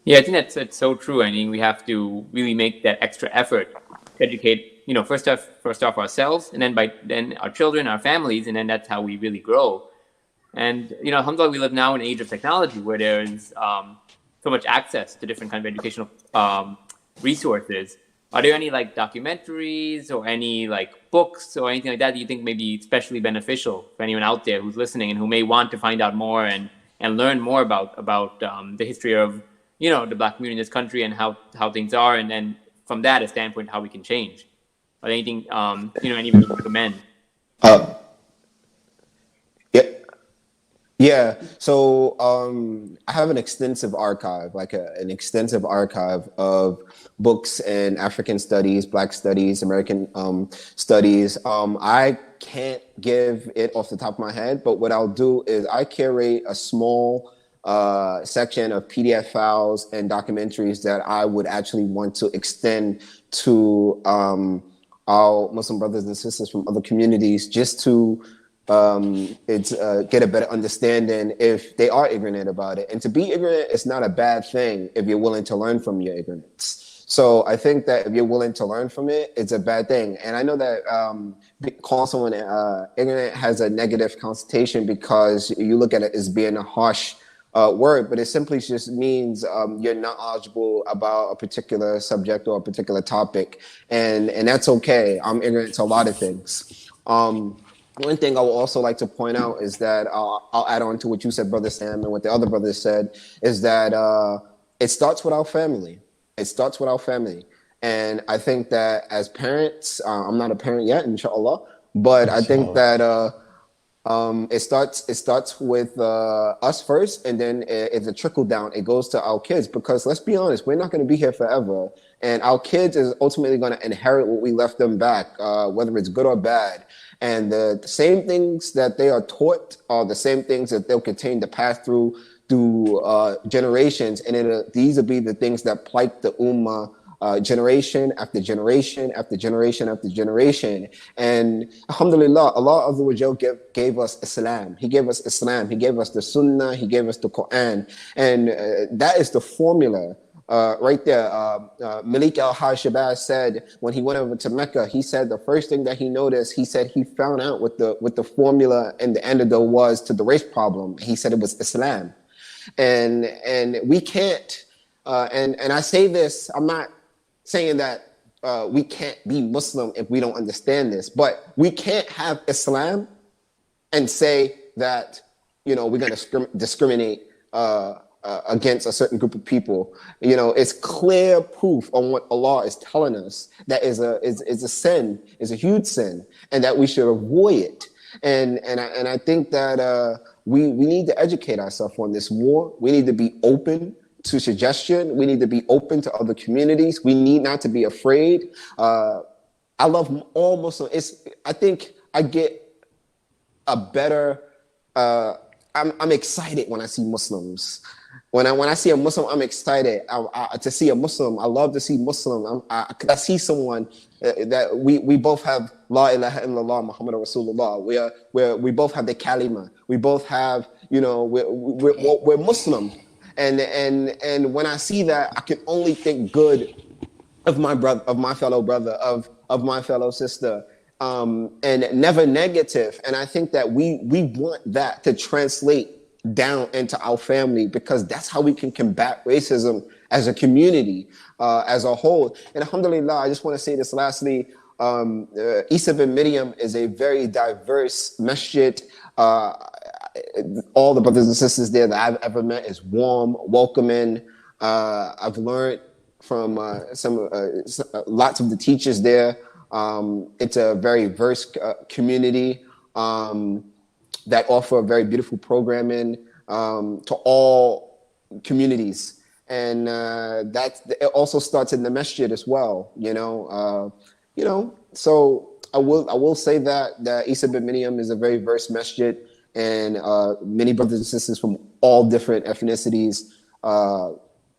[SPEAKER 1] Yeah, I think that's so true. I mean, we have to really make that extra effort to educate, first off ourselves, and then our children, our families, and then that's how we really grow. And alhamdulillah, we live now in an age of technology where there is so much access to different kinds of educational resources. Are there any documentaries or any books or anything like that you think may be especially beneficial for anyone out there who's listening and who may want to find out more and learn more about the history of the Black community in this country and how things are, and then from that a standpoint how we can change? Are there anything anyone you recommend?
[SPEAKER 4] Yeah. So I have an extensive archive, an extensive archive of books in African studies, Black studies, American studies. I can't give it off the top of my head, but what I'll do is I curate a small section of PDF files and documentaries that I would actually want to extend to our Muslim brothers and sisters from other communities, just to get a better understanding if they are ignorant about it. And to be ignorant is not a bad thing if you're willing to learn from your ignorance. So I think that if you're willing to learn from it, it's a bad thing. And I know that calling someone ignorant has a negative connotation because you look at it as being a harsh word, but it simply just means you're not knowledgeable about a particular subject or a particular topic. And that's okay. I'm ignorant to a lot of things. One thing I would also like to point out is that I'll add on to what you said, Brother Sam, and what the other brothers said, is that it starts with our family. It starts with our family. And I think that as parents, I'm not a parent yet, inshallah, but I think that It starts with us first, and then it's a trickle down. It goes to our kids, because let's be honest, we're not going to be here forever, and our kids is ultimately going to inherit what we left them back, whether it's good or bad. And the same things that they are taught are the same things that they'll continue to pass through generations, and these will be the things that plague the ummah. Generation after generation after generation after generation. And alhamdulillah, Allah Azza wa Jal gave us Islam. He gave us Islam. He gave us the Sunnah. He gave us the Quran. And that is the formula right there. Malik al-Hajj Shabazz said when he went over to Mecca, he said the first thing that he noticed, he said he found out what the formula and the antidote was to the race problem. He said it was Islam. And we can't, and I say this, I'm not saying that we can't be Muslim if we don't understand this, but we can't have Islam and say that, we're going to discriminate against a certain group of people. It's clear proof on what Allah is telling us that is a sin, is a huge sin, and that we should avoid it. And I think that we need to educate ourselves on this more. We need to be open to suggestion. We need to be open to other communities. We need not to be afraid. I love all Muslims. I think I get a better. I'm excited when I see Muslims. When I see a Muslim, I'm excited to see a Muslim. I love to see Muslim. I see someone that we both have La ilaha illallah Muhammad Rasulullah. We both have the kalima. We both have, we're Muslim. And when I see that, I can only think good of my brother, of my fellow brother, of my fellow sister, and never negative. And I think that we want that to translate down into our family, because that's how we can combat racism as a community, as a whole. And alhamdulillah, I just want to say this lastly. Eesa bin Maryam is a very diverse masjid. All the brothers and sisters there that I've ever met is warm, welcoming. I've learned from lots of the teachers there. It's a very diverse community that offer very beautiful programming to all communities, and that it also starts in the masjid as well. So I will say that Eesa bin Maryam is a very diverse masjid. And many brothers and sisters from all different ethnicities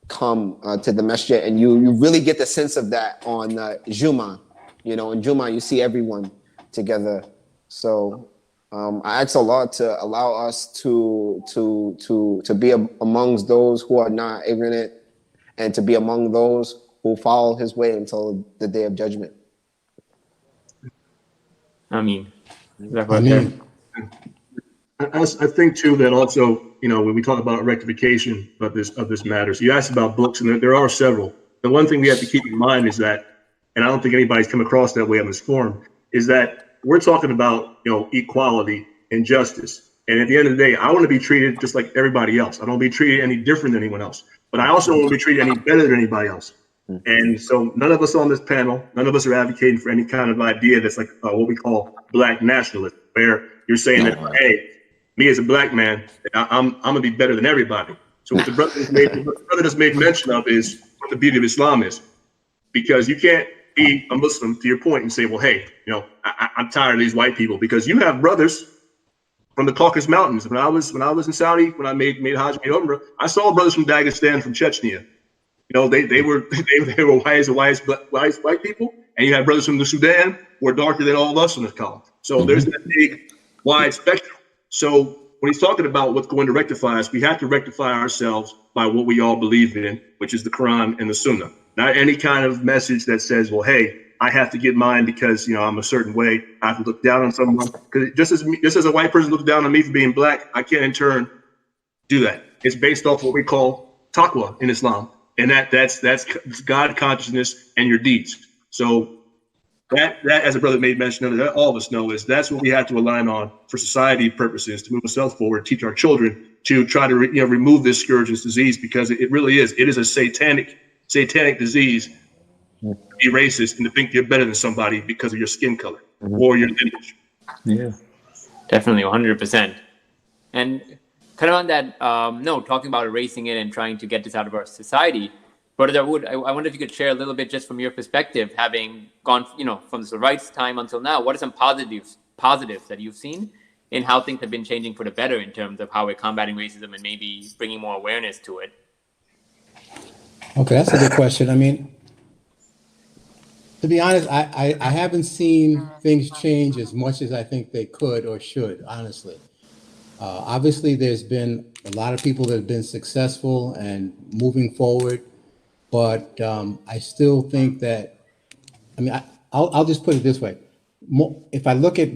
[SPEAKER 4] come to the masjid, and you really get the sense of that on Juma. In Juma you see everyone together. So I ask Allah to allow us to be amongst those who are not ignorant, and to be among those who follow His way until the day of judgment.
[SPEAKER 1] Ameen.
[SPEAKER 2] Ameen.
[SPEAKER 3] I think too that also, when we talk about rectification of this matters, you asked about books, and there are several. The one thing we have to keep in mind is that, and I don't think anybody's come across that way on this forum, is that we're talking about equality and justice. And at the end of the day, I want to be treated just like everybody else. I don't want to be treated any different than anyone else, but I also don't want to be treated any better than anybody else. And so none of us on this panel, none of us are advocating for any kind of idea that's like what we call black nationalism, where you're saying that, hey, me as a black man, I'm gonna be better than everybody. So what the brother just made mention of is what the beauty of Islam is, because you can't be a Muslim, to your point, and say, well, hey, I'm tired of these white people, because you have brothers from the Caucasus Mountains. When I was in Saudi, when I made Hajj, made Umrah, I saw brothers from Dagestan, from Chechnya. They were white as white people, and you have brothers from the Sudan who are darker than all of us in this column. So there's that big wide spectrum. So when he's talking about what's going to rectify us, we have to rectify ourselves by what we all believe in, which is the Quran and the Sunnah. Not any kind of message that says, well, hey, I have to get mine because I'm a certain way. I have to look down on someone. Because just as a white person looks down on me for being black, I can't in turn do that. It's based off what we call taqwa in Islam, and that's God consciousness and your deeds. So that, as a brother made mention of, that all of us know, is that's what we have to align on for society purposes, to move ourselves forward, teach our children to try to remove this scourge, this disease, because it really is. It is a satanic disease to be racist and to think you're better than somebody because of your skin color or your lineage.
[SPEAKER 1] Yeah. Definitely, 100%. And kind of on that note, talking about erasing it and trying to get this out of our society, Brother Dawood, I wonder if you could share a little bit just from your perspective, having gone, from the civil rights time until now, what are some positives that you've seen in how things have been changing for the better in terms of how we're combating racism and maybe bringing more awareness to it?
[SPEAKER 2] Okay, that's a good question. I mean, to be honest, I haven't seen things change as much as I think they could or should, honestly. Obviously, there's been a lot of people that have been successful and moving forward, but I still think that, I mean, I'll just put it this way. If I look at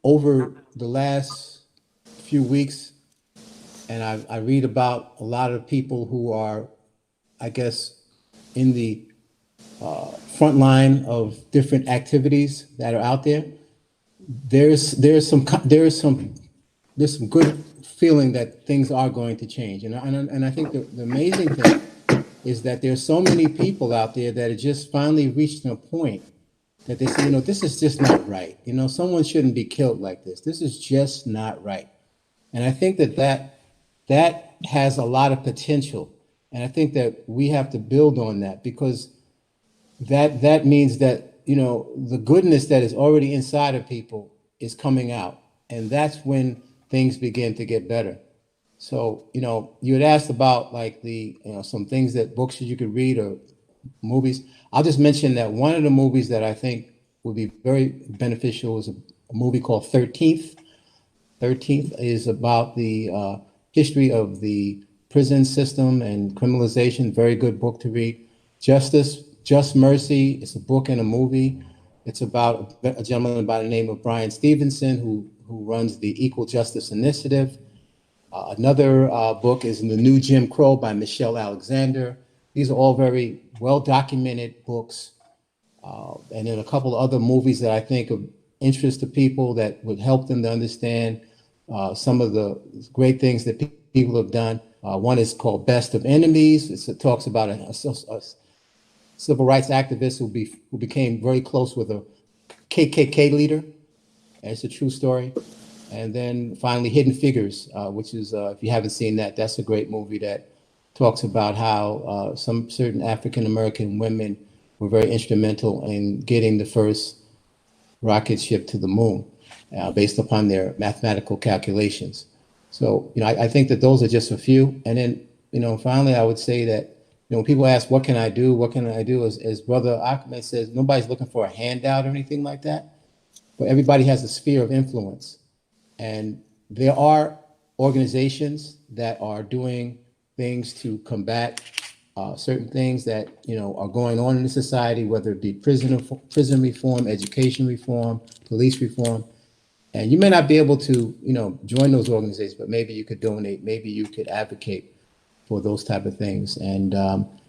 [SPEAKER 2] over the last few weeks and I read about a lot of people who are, I guess, in the front line of different activities that are out there, there's some good feeling that things are going to change. And I think the amazing thing is that there's so many people out there that have just finally reached a point that they say, this is just not right. Someone shouldn't be killed like this. This is just not right. And I think that has a lot of potential. And I think that we have to build on that, because that means that, the goodness that is already inside of people is coming out. And that's when things begin to get better. So, you had asked about like some things books that you could read or movies. I'll just mention that one of the movies that I think would be very beneficial is a movie called 13th. 13th is about the history of the prison system and criminalization. Very good book to read. Just Mercy. It's a book and a movie. It's about a gentleman by the name of Brian Stevenson who runs the Equal Justice Initiative. Another book is The New Jim Crow by Michelle Alexander. These are all very well-documented books. And then a couple of other movies that I think of interest to people that would help them to understand some of the great things that people have done. One is called Best of Enemies. It talks about a civil rights activist who became very close with a KKK leader. It's a true story. And then finally, Hidden Figures, which is, if you haven't seen that, that's a great movie that talks about how some certain African-American women were very instrumental in getting the first rocket ship to the moon based upon their mathematical calculations. So, I think that those are just a few. And then, finally, I would say that, when people ask, what can I do? What can I do? As Brother Ahmed says, nobody's looking for a handout or anything like that, but everybody has a sphere of influence. And there are organizations that are doing things to combat certain things that, are going on in the society, whether it be prison reform, education reform, police reform. And you may not be able to, join those organizations, but maybe you could donate, maybe you could advocate for those type of things. And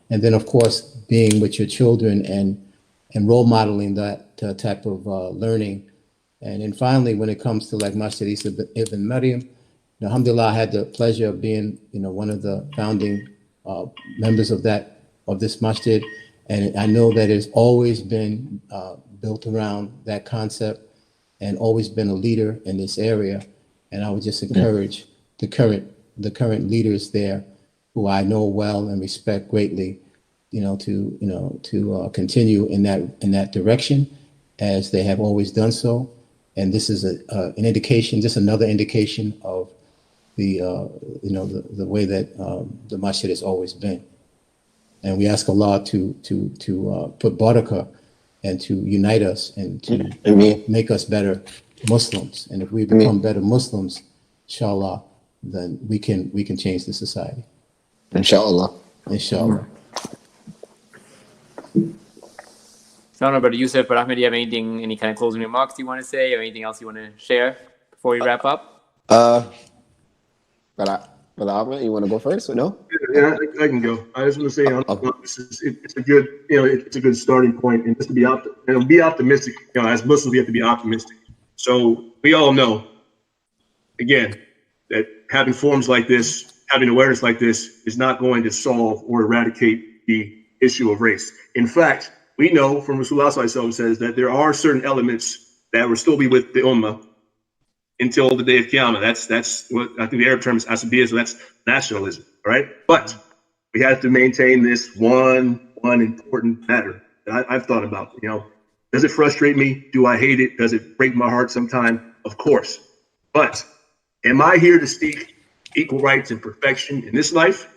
[SPEAKER 2] then, of course, being with your children and role modeling that type of learning. And then finally, when it comes to like Masjid Eesa ibn Maryam, alhamdulillah, I had the pleasure of being, one of the founding members of this masjid. And I know that it's always been built around that concept and always been a leader in this area. And I would just encourage the current leaders there, who I know well and respect greatly, to continue in that direction, as they have always done so. And this is an indication, just another indication of the way that the masjid has always been. And we ask Allah to put barakah and to unite us and to make us better Muslims. And if we become better Muslims, inshallah, then we can change the society.
[SPEAKER 4] Inshallah.
[SPEAKER 2] Inshallah.
[SPEAKER 1] So I don't know, Brother Yusuf, but Ahmed, do you have any kind of closing remarks you want to say, or anything else you want to share before we wrap up?
[SPEAKER 4] Brother Ahmed, you want to go first or no?
[SPEAKER 3] Yeah, I can go. I just want to say, it's a good, it's a good starting point, and just to be optimistic. As Muslims, we have to be optimistic. So we all know, again, that having forums like this, having awareness like this, is not going to solve or eradicate the issue of race. In fact, we know from Rasulullah says that there are certain elements that will still be with the ummah until the day of Qiyamah. That's what I think the Arab term is asabiyya, so that's nationalism, all right? But we have to maintain this one important matter that I've thought about. Does it frustrate me? Do I hate it? Does it break my heart sometime? Of course. But am I here to seek equal rights and perfection in this life?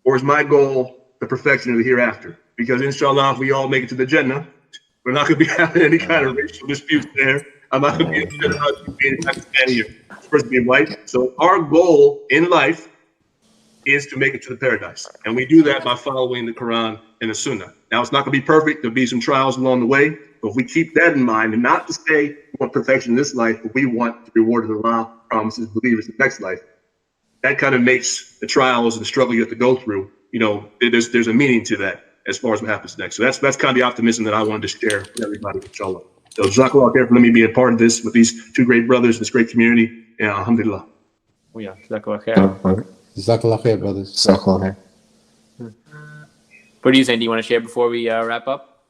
[SPEAKER 3] Or is my goal the perfection of the hereafter? Because inshallah, if we all make it to the Jannah, we're not going to be having any kind of racial disputes there. I'm not going to be being Pakistani or supposed to be white. So our goal in life is to make it to the paradise. And we do that by following the Quran and the Sunnah. Now, it's not going to be perfect. There'll be some trials along the way. But if we keep that in mind, and not to say we want perfection in this life, but we want the reward of Allah promises believers in the next life, that kind of makes the trials and the struggle you have to go through, there's a meaning to that as far as what happens next. So that's kind of the optimism that I wanted to share with everybody, inshallah. So Jazakallah khair for letting me be a part of this with these two great brothers, this great community. Yeah, alhamdulillah.
[SPEAKER 1] Oh, yeah. Jazakallah khair.
[SPEAKER 2] Jazakallah khair, brothers.
[SPEAKER 4] Jazakallah khair.
[SPEAKER 1] What are you saying? Do you want to share before we wrap up?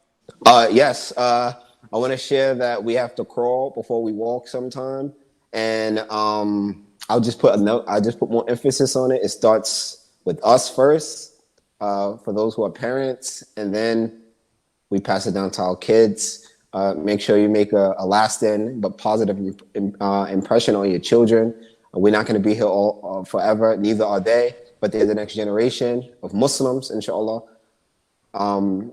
[SPEAKER 4] Yes. I want to share that we have to crawl before we walk sometime. And I'll just put a note. I just put more emphasis on it. It starts with us first, for those who are parents, and then we pass it down to our kids. Make sure you make a lasting but positive impression on your children. We're not going to be here all forever. Neither are they. But they're the next generation of Muslims, inshallah. And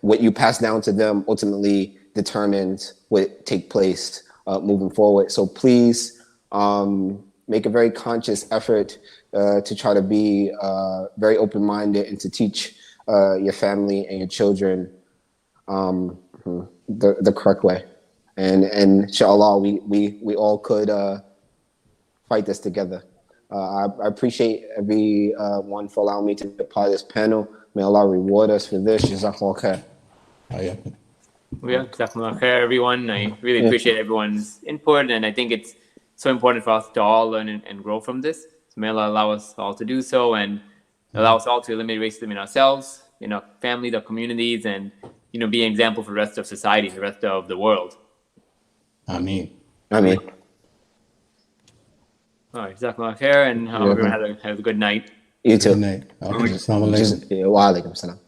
[SPEAKER 4] what you pass down to them ultimately determines what take place moving forward. So please make a very conscious effort to try to be very open-minded and to teach your family and your children the correct way. And inshallah, we all could fight this together. I appreciate everyone for allowing me to be a part of this panel. May Allah reward us for this. Jazakallah khair.
[SPEAKER 1] Yeah, Jazakallah khair, everyone. I really appreciate everyone's input, and I think it's so important for us to all learn and grow from this. So may Allah allow us all to do so, and allow us all to eliminate racism in ourselves, in our families, our communities, and be an example for the rest of society, the rest of the world.
[SPEAKER 2] Ameen.
[SPEAKER 4] Ameen.
[SPEAKER 1] All right, Jazakallah khair, and everyone have a good night.
[SPEAKER 4] You too.
[SPEAKER 2] Good night. Assalamu alaikum.
[SPEAKER 4] Wa alaikum salam.